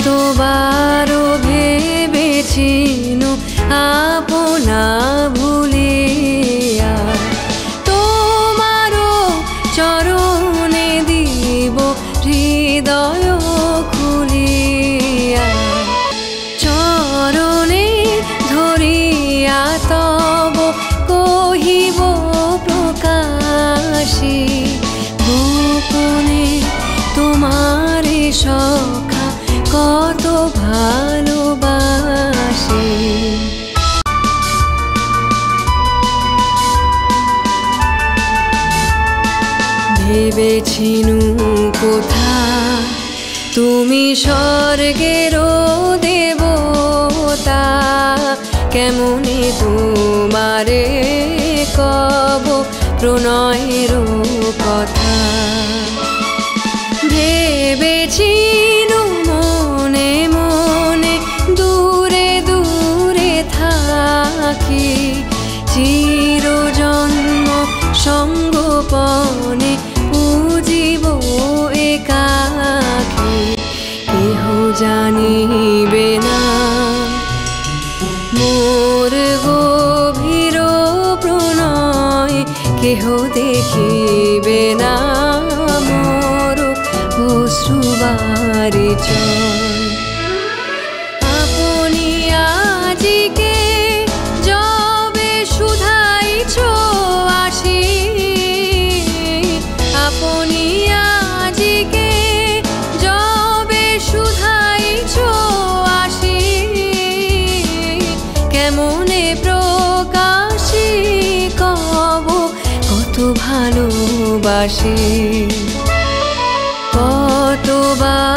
কতবারও ভেবেছিনু আপনা ভুলিয়া তোমারও চরণে দিব হৃদয় খুলিয়া চরণে ধরিয়া তব কহিব প্রকাশী গোপনে তোমারে সখা কত ভালোবাসি। ভেবেছিনু কোথা তুমি স্বর্গেরও দেবতা কেমনে তোমারে কব প্রণয়েরও কথা। ভেবেছিনু মনে মনে দূরে দূরে থাকি চিরজন্ম সঙ্গোপনে পুজিব একাকী কেহ জানিবে না মোর গভীর প্রণয় কেহ দেখিবে না মোর অশ্রুবারিচয়। আপনি আজিকে যবে শুধাইছ আসি আপনি আজিকে যবে শুধাইছ আসি কেমনে প্রকাশি কব কত ভালোবাসি। কতবার